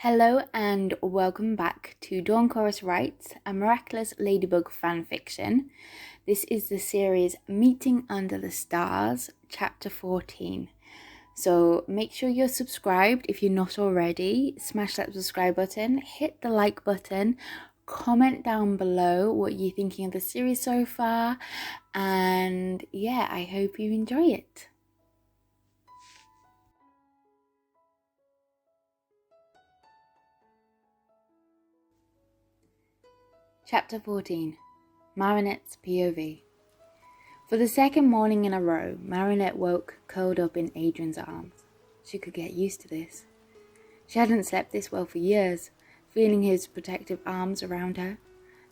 Hello and welcome back to Dawn Chorus Writes, a Miraculous Ladybug fanfiction. This is the series Meeting Under the Stars, chapter 14. So make sure you're subscribed if you're not already. Smash that subscribe button, hit the like button, comment down below what you're thinking of the series so far, and yeah, I hope you enjoy it. Chapter 14, Marinette's POV. For the second morning in a row, Marinette woke curled up in Adrien's arms. She could get used to this. She hadn't slept this well for years, feeling his protective arms around her.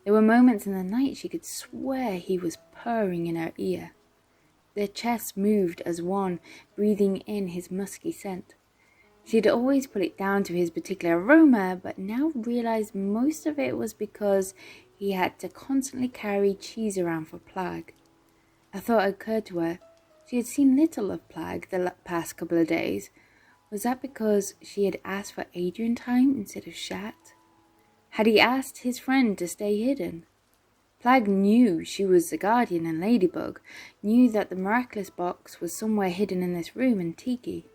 There were moments in the night she could swear he was purring in her ear. Their chests moved as one, breathing in his musky scent. She had always put it down to his particular aroma, but now realized most of it was because he had to constantly carry cheese around for Plague. A thought occurred to her. She had seen little of Plague the past couple of days. Was that because she had asked for Adrien time instead of Chat? Had he asked his friend to stay hidden? Plague knew she was the Guardian and Ladybug, knew that the Miraculous box was somewhere hidden in this room and Tiki.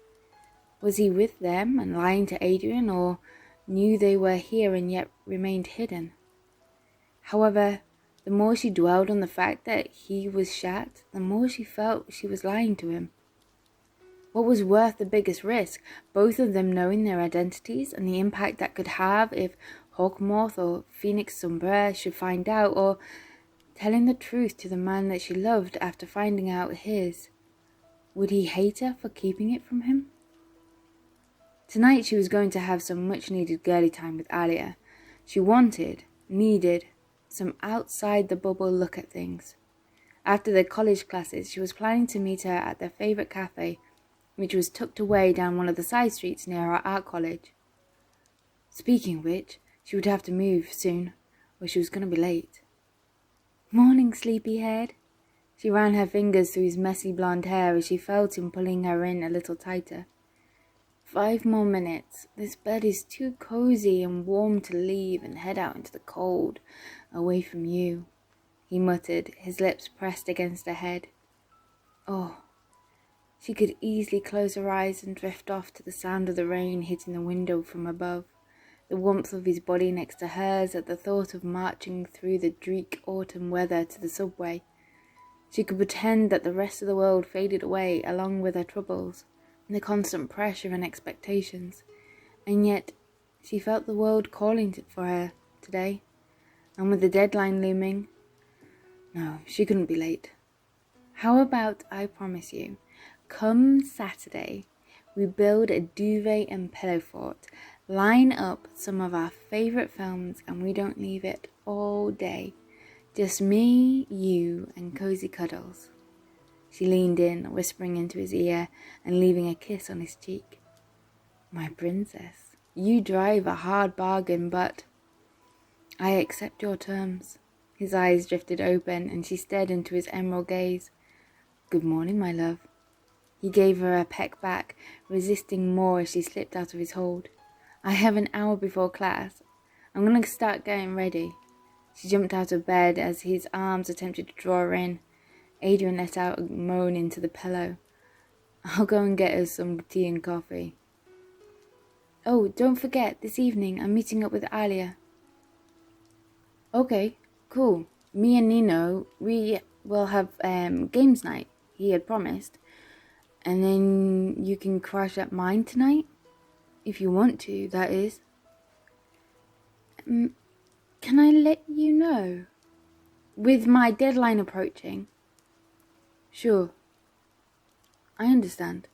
Was he with them and lying to Adrien, or knew they were here and yet remained hidden? However, the more she dwelled on the fact that he was Chat, the more she felt she was lying to him. What was worth the biggest risk, both of them knowing their identities and the impact that could have if Hawkmoth or Phoenix Sombre should find out, or telling the truth to the man that she loved after finding out his? Would he hate her for keeping it from him? Tonight she was going to have some much-needed girly time with Alya. She needed, some outside-the-bubble look at things. After their college classes, she was planning to meet her at their favourite cafe, which was tucked away down one of the side streets near our art college. Speaking of which, she would have to move soon, or she was going to be late. "Morning, sleepyhead." She ran her fingers through his messy blonde hair as she felt him pulling her in a little tighter. 5 more minutes. This bed is too cozy and warm to leave and head out into the cold, away from you, he muttered, his lips pressed against her head. Oh, she could easily close her eyes and drift off to the sound of the rain hitting the window from above, the warmth of his body next to hers at the thought of marching through the dreary autumn weather to the subway. She could pretend that the rest of the world faded away along with her troubles, the constant pressure and expectations, and yet she felt the world calling for her today, and with the deadline looming, no, she couldn't be late. How about I promise you, come Saturday, we build a duvet and pillow fort, line up some of our favourite films, and we don't leave it all day. Just me, you, and cozy cuddles. She leaned in, whispering into his ear and leaving a kiss on his cheek. My princess, you drive a hard bargain, but I accept your terms. His eyes drifted open and she stared into his emerald gaze. Good morning, my love. He gave her a peck back, resisting more as she slipped out of his hold. I have an hour before class. I'm going to start getting ready. She jumped out of bed as his arms attempted to draw her in. Adrien let out a moan into the pillow. I'll go and get us some tea and coffee. Oh, don't forget, this evening I'm meeting up with Alya. Okay, cool. Me and Nino, we will have games night, he had promised. And then you can crash at mine tonight? If you want to, that is. Can I let you know? With my deadline approaching. Sure. I understand,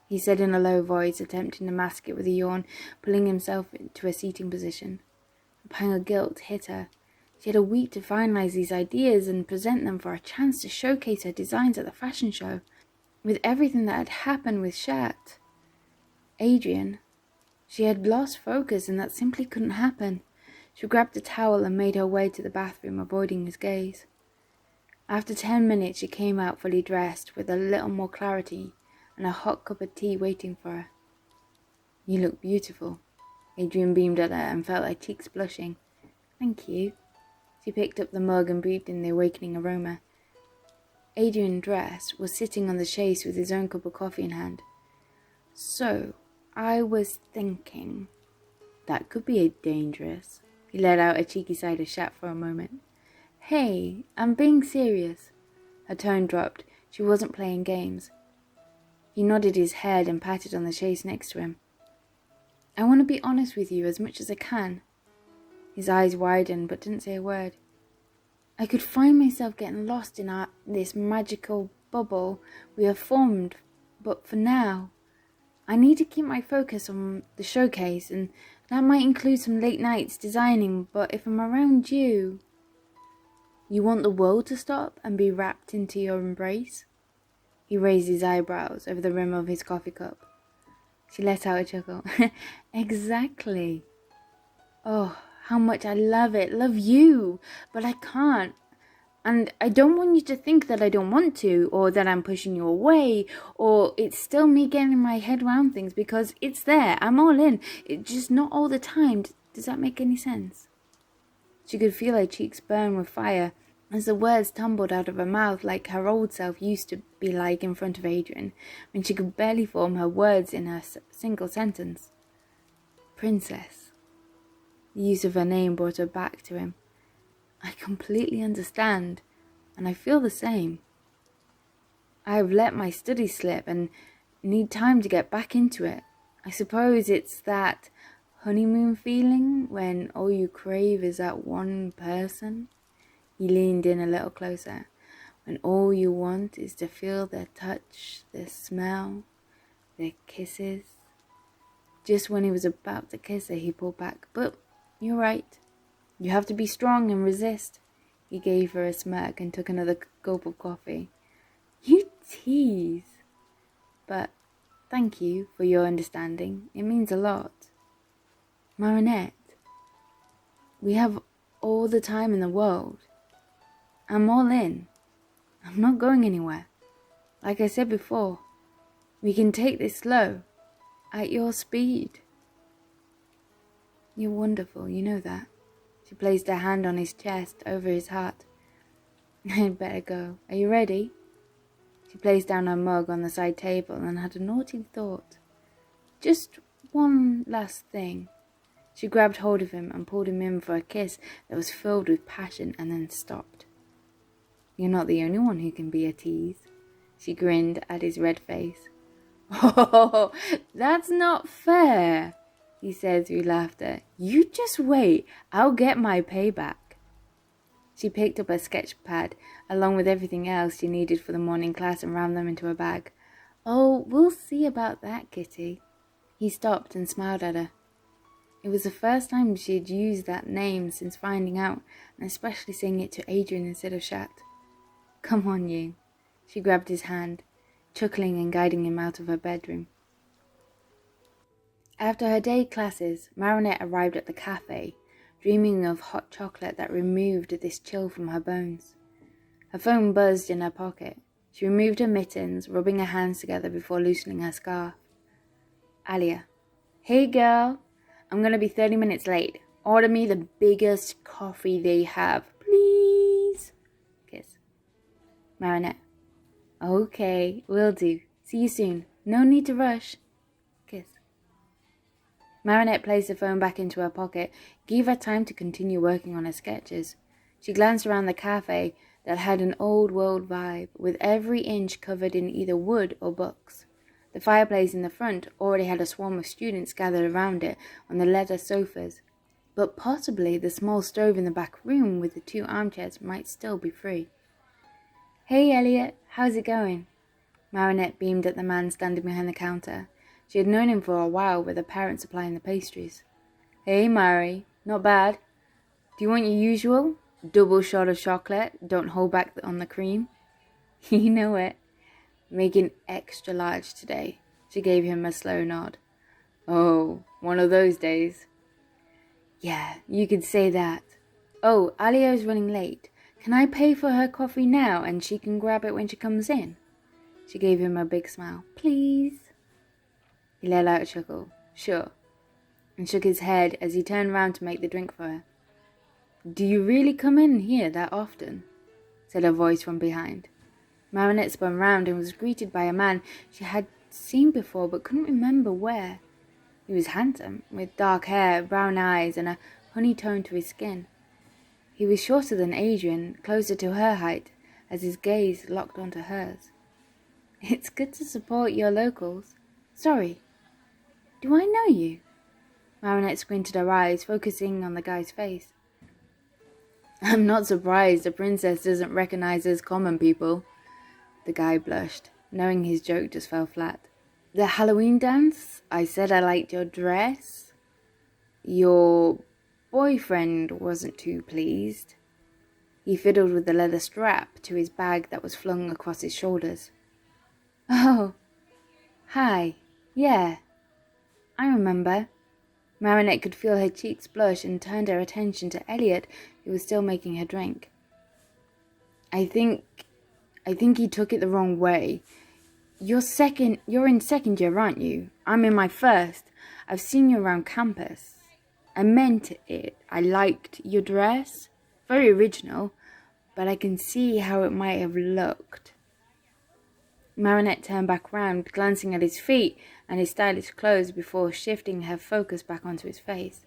he said in a low voice, attempting to mask it with a yawn, pulling himself into a seating position. A pang of guilt hit her. She had a week to finalize these ideas and present them for a chance to showcase her designs at the fashion show. With everything that had happened with Chat, Adrien, she had lost focus and that simply couldn't happen. She grabbed a towel and made her way to the bathroom, avoiding his gaze. After 10 minutes, she came out fully dressed, with a little more clarity and a hot cup of tea waiting for her. You look beautiful, Adrien beamed at her and felt her cheeks blushing. Thank you. She picked up the mug and breathed in the awakening aroma. Adrien, dressed, was sitting on the chaise with his own cup of coffee in hand. So, I was thinking, that could be dangerous. He let out a cheeky side of chat for a moment. Hey, I'm being serious. Her tone dropped. She wasn't playing games. He nodded his head and patted on the chaise next to him. I want to be honest with you as much as I can. His eyes widened but didn't say a word. I could find myself getting lost in this magical bubble we have formed, but for now, I need to keep my focus on the showcase, and that might include some late nights designing, but if I'm around you... You want the world to stop and be wrapped into your embrace? He raised his eyebrows over the rim of his coffee cup. She let out a chuckle. Exactly. Oh, how much I love it, love you, but I can't. And I don't want you to think that I don't want to, or that I'm pushing you away, or it's still me getting my head around things, because it's there, I'm all in. It's just not all the time. Does that make any sense? She could feel her cheeks burn with fire as the words tumbled out of her mouth like her old self used to be like in front of Adrien, when she could barely form her words in a single sentence. Princess. The use of her name brought her back to him. I completely understand, and I feel the same. I have let my studies slip and need time to get back into it. I suppose it's that honeymoon feeling when all you crave is that one person. He leaned in a little closer. When all you want is to feel their touch, their smell, their kisses. Just when he was about to kiss her, he pulled back. But you're right. You have to be strong and resist. He gave her a smirk and took another gulp of coffee. You tease. But thank you for your understanding. It means a lot. Marinette, we have all the time in the world. I'm all in. I'm not going anywhere. Like I said before, we can take this slow, at your speed. You're wonderful, you know that. She placed her hand on his chest, over his heart. I'd better go. Are you ready? She placed down her mug on the side table and had a naughty thought. Just one last thing. She grabbed hold of him and pulled him in for a kiss that was filled with passion and then stopped. You're not the only one who can be a tease. She grinned at his red face. Oh, that's not fair, he said through laughter. You just wait. I'll get my payback. She picked up a sketch pad, along with everything else she needed for the morning class, and rammed them into her bag. Oh, we'll see about that, Kitty. He stopped and smiled at her. It was the first time she had used that name since finding out, and especially saying it to Adrien instead of Chat. Come on, you. She grabbed his hand, chuckling and guiding him out of her bedroom. After her day classes, Marinette arrived at the café, dreaming of hot chocolate that removed this chill from her bones. Her phone buzzed in her pocket. She removed her mittens, rubbing her hands together before loosening her scarf. Alya. Hey girl, I'm gonna be 30 minutes late. Order me the biggest coffee they have, please. Kiss. Marinette. Okay, will do. See you soon. No need to rush. Kiss. Marinette placed the phone back into her pocket, gave her time to continue working on her sketches. She glanced around the cafe that had an old-world vibe, with every inch covered in either wood or books. The fireplace in the front already had a swarm of students gathered around it on the leather sofas, but possibly the small stove in the back room with the 2 armchairs might still be free. Hey Elliot, how's it going? Marinette beamed at the man standing behind the counter. She had known him for a while, with her parents supplying the pastries. Hey Mari, not bad. Do you want your usual? Double shot of chocolate, don't hold back on the cream. You know it. Making extra large today. She gave him a slow nod. Oh, one of those days. Yeah, you could say that. Oh, Alya is running late. Can I pay for her coffee now and she can grab it when she comes in? She gave him a big smile. Please? He let out a chuckle. Sure. and shook his head as he turned round to make the drink for her. "Do you really come in here that often?" said a voice from behind. Marinette spun round and was greeted by a man she had seen before but couldn't remember where. He was handsome, with dark hair, brown eyes, and a honey tone to his skin. He was shorter than Adrien, closer to her height, as his gaze locked onto hers. "It's good to support your locals. Sorry, do I know you?" Marinette squinted her eyes, focusing on the guy's face. "I'm not surprised the princess doesn't recognize us common people." The guy blushed, knowing his joke just fell flat. "The Halloween dance? I said I liked your dress. Your boyfriend wasn't too pleased." He fiddled with the leather strap to his bag that was flung across his shoulders. "Oh, hi. Yeah, I remember." Marinette could feel her cheeks blush and turned her attention to Elliot, who was still making her drink. I think he took it the wrong way. You're in second year, aren't you? I'm in my first. I've seen you around campus. I meant it. I liked your dress. Very original, but I can see how it might have looked." Marinette turned back round, glancing at his feet and his stylish clothes before shifting her focus back onto his face.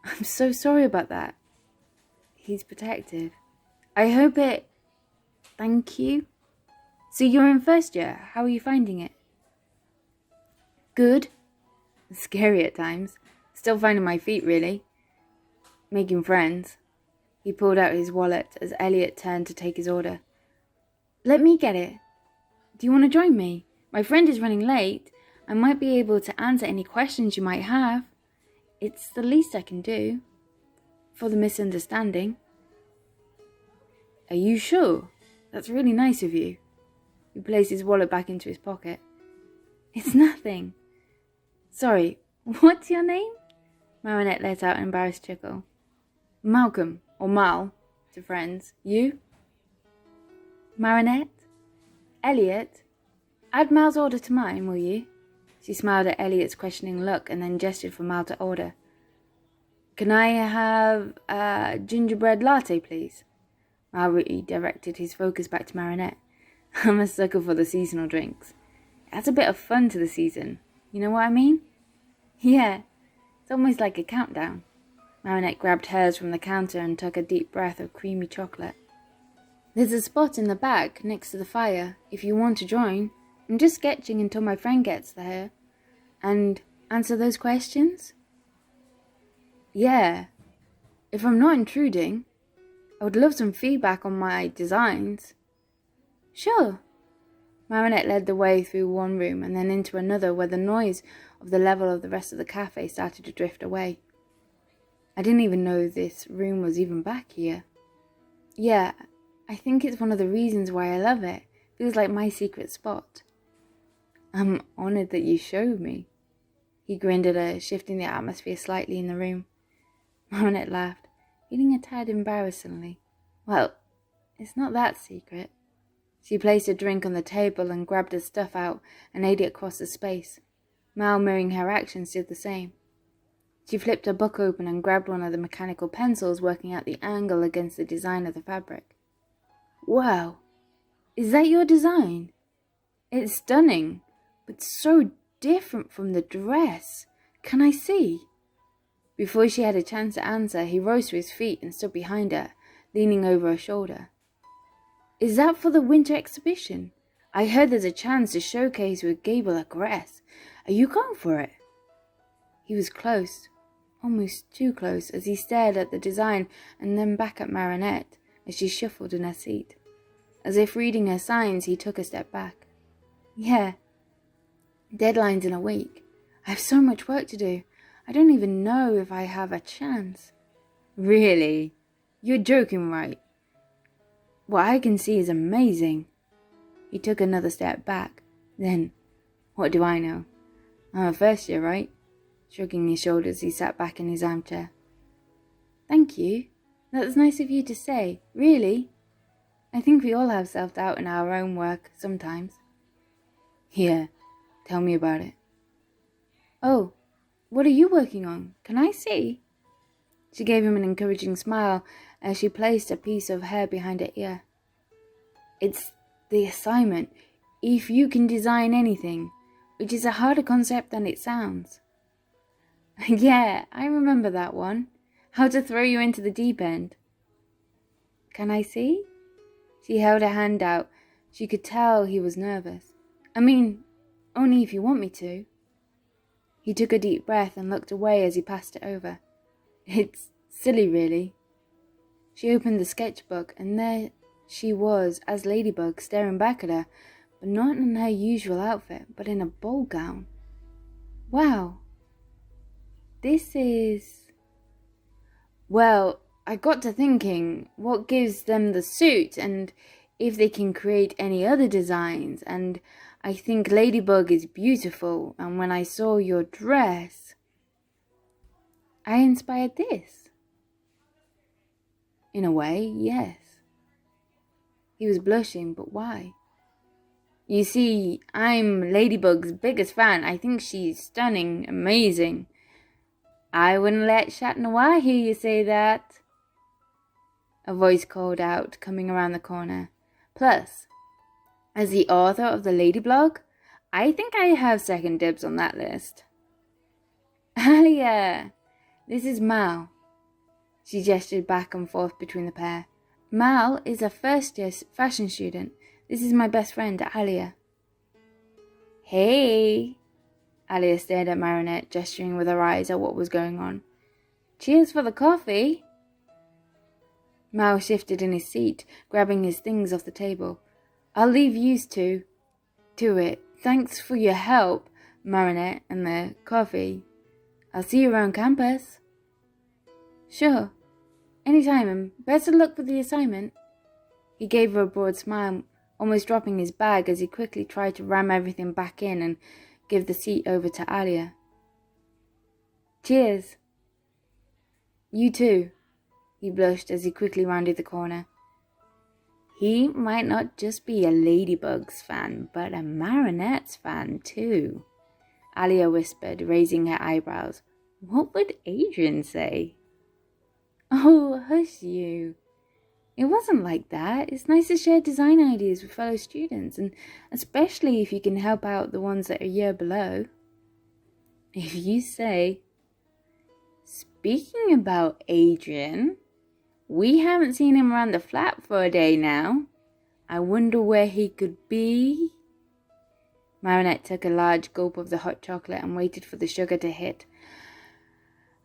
"I'm so sorry about that." He's protective. "I hope it... Thank you. So you're in first year. How are you finding it?" "Good. Scary at times. Still finding my feet, really. Making friends." He pulled out his wallet as Elliot turned to take his order. "Let me get it. Do you want to join me? My friend is running late. I might be able to answer any questions you might have. It's the least I can do. For the misunderstanding." "Are you sure? That's really nice of you." He placed his wallet back into his pocket. "It's nothing. Sorry, what's your name?" Marinette let out an embarrassed chuckle. "Malcolm, or Mal, to friends. You?" "Marinette? Elliot? Add Mal's order to mine, will you?" She smiled at Elliot's questioning look and then gestured for Mal to order. "Can I have a gingerbread latte, please?" Mal redirected his focus back to Marinette. "I'm a sucker for the seasonal drinks. It adds a bit of fun to the season. You know what I mean?" "Yeah, it's almost like a countdown." Marinette grabbed hers from the counter and took a deep breath of creamy chocolate. "There's a spot in the back next to the fire if you want to join. I'm just sketching until my friend gets there. And answer those questions?" "Yeah, if I'm not intruding. I would love some feedback on my designs." "Sure." Marinette led the way through one room and then into another where the noise of the level of the rest of the cafe started to drift away. "I didn't even know this room was even back here." "Yeah, I think it's one of the reasons why I love it. Feels like my secret spot." "I'm honored that you showed me." He grinned at her, shifting the atmosphere slightly in the room. Marinette laughed, feeling a tad embarrassingly. "Well, it's not that secret." She placed a drink on the table and grabbed her stuff out and ate it across the space. Mal, mirroring her actions, did the same. She flipped her book open and grabbed one of the mechanical pencils, working out the angle against the design of the fabric. "Wow, is that your design? It's stunning, but so different from the dress. Can I see?" Before she had a chance to answer, he rose to his feet and stood behind her, leaning over her shoulder. "Is that for the winter exhibition? I heard there's a chance to showcase with Gable Agress. Are you going for it?" He was close, almost too close, as he stared at the design and then back at Marinette as she shuffled in her seat. As if reading her signs, he took a step back. "Yeah, deadline's in a week. I have so much work to do. I don't even know if I have a chance." "Really? You're joking, right? What I can see is amazing." He took another step back. Then, what do I know? I'm a first year, right? Shrugging his shoulders, he sat back in his armchair. "Thank you. That's nice of you to say. Really? I think we all have self-doubt in our own work sometimes." "Yeah, tell me about it." "Oh, What are you working on? Can I see? She gave him an encouraging smile as she placed a piece of hair behind her ear. It's the assignment. If you can design anything, which is a harder concept than it sounds. Yeah, I remember that one. How to throw you into the deep end. Can I see? She held her hand out. She could tell he was nervous. I mean, only if you want me to. He took a deep breath and looked away as he passed it over. It's silly, really. She opened the sketchbook, and there she was as Ladybug, staring back at her, but not in her usual outfit, but in a ball gown. Wow. This is... Well, I got to thinking, what gives them the suit, and if they can create any other designs, and I think Ladybug is beautiful, and when I saw your dress, I inspired this. In a way, yes. He was blushing, but why? You see, I'm Ladybug's biggest fan. I think she's stunning, amazing. I wouldn't let Chat Noir hear you say that. A voice called out, coming around the corner. Plus, as the author of the Ladybug, I think I have second dibs on that list. Alya, this is Mal. She gestured back and forth between the pair. Mal is a first-year fashion student. This is my best friend, Alya. Hey! Alya stared at Marinette, gesturing with her eyes at what was going on. Cheers for the coffee! Mal shifted in his seat, grabbing his things off the table. I'll leave yous two to it. Thanks for your help, Marinette, and the coffee. I'll see you around campus. Sure. Anytime, and best of luck with the assignment. He gave her a broad smile, almost dropping his bag as he quickly tried to ram everything back in and give the seat over to Alya. Cheers. You too, he blushed as he quickly rounded the corner. He might not just be a Ladybug's fan, but a Marinette's fan too, Alya whispered, raising her eyebrows. What would Adrien say? Oh, hush you. It wasn't like that. It's nice to share design ideas with fellow students, and especially if you can help out the ones that are a year below. If you say. Speaking about Adrien, we haven't seen him around the flat for a day now. I wonder where he could be. Marinette took a large gulp of the hot chocolate and waited for the sugar to hit.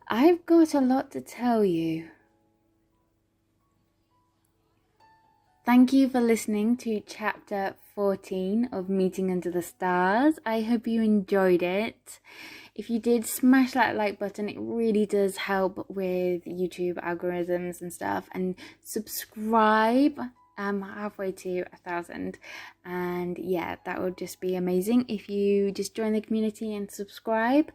I've got a lot to tell you. Thank you for listening to chapter 14 of Meeting Under the Stars. I hope you enjoyed it. If you did, smash that like button. It really does help with YouTube algorithms and stuff. And subscribe. I'm halfway to 1,000. And yeah, that would just be amazing if you just join the community and subscribe.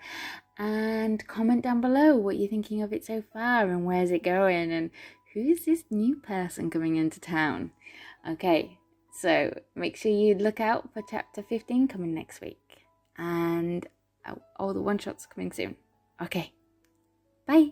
And comment down below what you're thinking of it so far and where's it going and who's this new person coming into town. Okay, so make sure you look out for chapter 15 coming next week. And all the one-shots coming soon. Okay, bye.